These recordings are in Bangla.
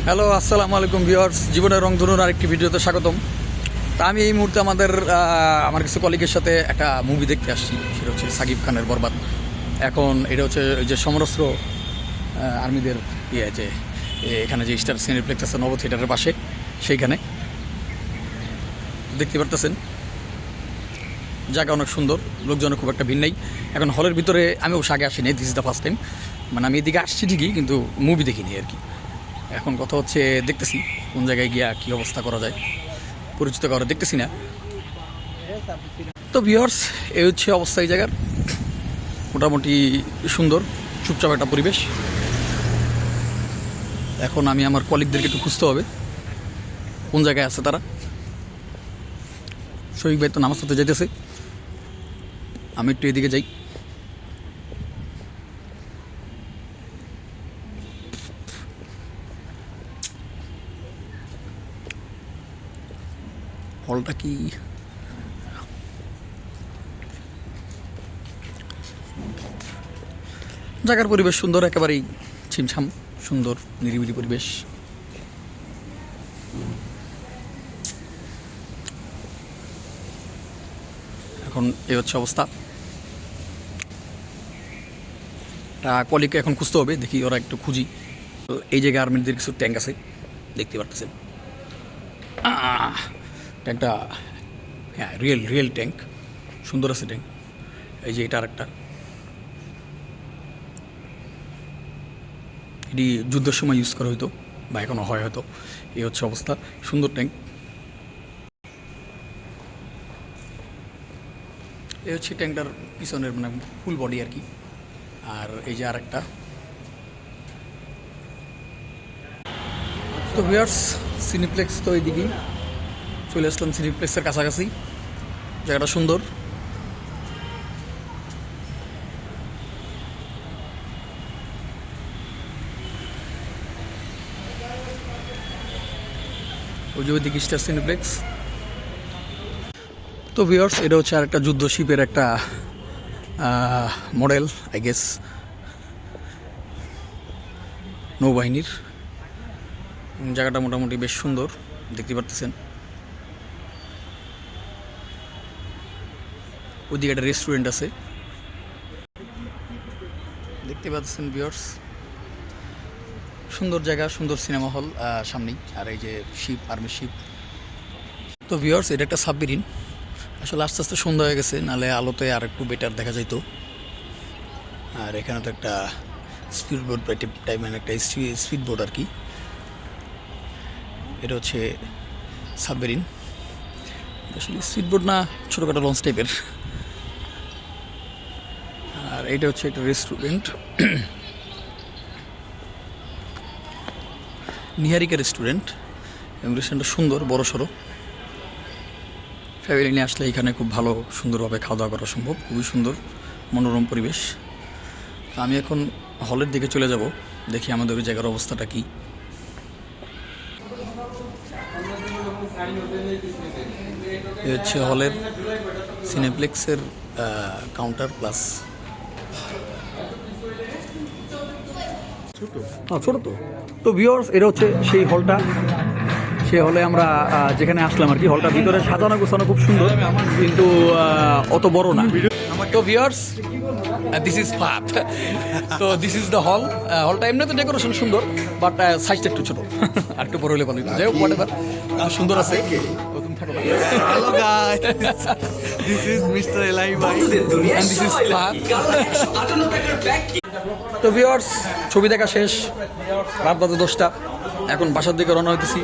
হ্যালো, আসসালামু আলাইকুম ভিউয়ার্স। জীবনের রংধনুর আরেকটি ভিডিওতে স্বাগতম। তা আমি এই মুহূর্তে আমার কিছু কলিগের সাথে একটা মুভি দেখতে আসছি। সেটা হচ্ছে সাকিব খানের বরবাদ। এখন এটা হচ্ছে ওই যে সমরস্ত্র আর্মিদের যে এখানে যে স্টার সিনেপ্লেক্স আছে নব থিয়েটারের পাশে, সেইখানে দেখতে পারতেছেন জায়গা অনেক সুন্দর, লোকজনের খুব একটা ভিড় নেই। এখন হলের ভিতরে আমি অবশ্য আগে আসিনি, this is the first time. মানে আমি এদিকে আসছি ঠিকই, কিন্তু মুভি দেখিনি আর কি। এখন কথা হচ্ছে দেখতেছি কোন জায়গায় গিয়া কী অবস্থা করা যায়, পরিচিত করা দেখতেছি না। তো ভিউয়ার্স, এই হচ্ছে অবস্থা এই জায়গার। মোটামুটি সুন্দর, চুপচাপ একটা পরিবেশ। এখন আমি আমার কলিগদেরকে একটু খুঁজতে হবে কোন জায়গায় আছে তারা। শহীদ ভাই তো নামাজ পড়তে যাইতেছে, আমি একটু এদিকে যাই। হলটা কি জায়গার পরিবেশ সুন্দর, একেবারেই ছিমছাম সুন্দর নিরিবিলি পরিবেশ। এখন এই হচ্ছে অবস্থা। কলিগকে এখন খুঁজতে হবে, দেখি ওরা একটু খুঁজি। তো এই জায়গায় আর্মিদের কিছু ট্যাঙ্ক আছে, দেখতে পারতেছেন। ট্যাঙ্কটা হ্যাঁ রিয়েল ট্যাঙ্ক, সুন্দর আছে ট্যাঙ্ক। এই যে এটা আরেকটা, এটি যুদ্ধের সময় ইউজ করা হইতো বা এখনও হয় হয়তো। এই হচ্ছে অবস্থা, সুন্দর ট্যাঙ্ক। এই হচ্ছে ট্যাঙ্কটার পিছনের মানে ফুল বডি আর কি। আর এই যে আরেকটা। তো ভিউয়ার্স, সিনিপ্লেক্স তো এইদিকেই চলে আসলাম, সিনিপ্লেক্সের কাছাকাছি। জায়গাটা সুন্দর। ওই যে ওইদিকে স্টার সিনিপ্লেক্স। তো ভিউয়ার্স, এটা হচ্ছে আরেকটা যুদ্ধ শিপের একটা মডেল আই গেস, নৌবাহিনীর। জায়গাটা মোটামুটি বেশ সুন্দর, দেখতে পারতেছেন। ওইদিকে একটা রেস্টুরেন্ট আছে, দেখতে পাচ্ছেন ভিউয়ার্স। সুন্দর জায়গা, সুন্দর সিনেমা হল সামনেই। আর এই যে শিপ, আর্মি শিপ। তো ভিউয়ার্স, এটা একটা সাবমেরিন। আসলে আস্তে আস্তে সন্ধ্যা হয়ে গেছে, নাহলে আলোতে আর একটু বেটার দেখা যাইতো। আর এখানে তো একটা স্পিড বোট টাইপের একটা স্পিড বোট আর কি। এটা হচ্ছে সাবমেরিন, আসলে স্পিড বোট না, ছোটোখাটো লঞ্চ টাইপের। আর এটা হচ্ছে একটা রেস্টুরেন্ট, নিহারিকা রেস্টুরেন্ট। এবং রেস্টুরেন্টটা সুন্দর, বড় সড়ো। ফ্যামিলি নিয়ে আসলে এখানে খুব ভালো সুন্দরভাবে খাওয়া দাওয়া করা সম্ভব। খুবই সুন্দর মনোরম পরিবেশ। আমি এখন হলের দিকে চলে যাব, দেখি আমাদের ওই জায়গার অবস্থাটা কী। এ হচ্ছে হলের সিনেপ্লেক্সের কাউন্টার প্লাস। ছোটো তো ভিউয়ার্স, এটা হচ্ছে সেই হলটা। সেই হলে আমরা যেখানে আসলাম আর কি। হলটার ভিতরে সাজানো গোছানো খুব সুন্দর, কিন্তু অত বড় না। তো ভিউয়ার্স, দিস ইজ ফাত। তো দিস ইজ দ্য হল। হলটা এমনিতে ডেকোরেশন সুন্দর, বাট সাইজটা একটু ছোটো, আর একটু বড় হলে ভালো। যাই হোক, হোয়াট এভার, সুন্দর আছে। Hello guys, this is Mr. Eli Bhai and this is Fahad. তো ভিউয়ার্স, ছবি দেখা শেষ, রাত বাজে 10টা। এখন বাসার দিকে রওনা হইতেছি।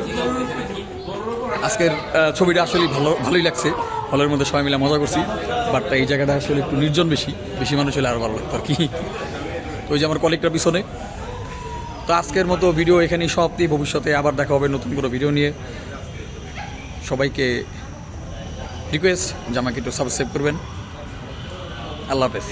আজকের ছবিটা আসলে ভালোই লাগছে। হলের মধ্যে সবাই মিলে মজা করছি, বাট এই জায়গাটা আসলে একটু নির্জন, বেশি মানুষ হলে আরও ভালো লাগতো আর কি। তো ওই যে আমার কলিগটার পিছনে। তো আজকের মতো ভিডিও এখানেই সমাপ্তি। ভবিষ্যতে আবার দেখা হবে নতুন কোনো ভিডিও নিয়ে। সবাইকে রিকোয়েস্ট যে আমাকে একটু সাবস্ক্রাইব করবেন। আল্লাহ হাফেজ।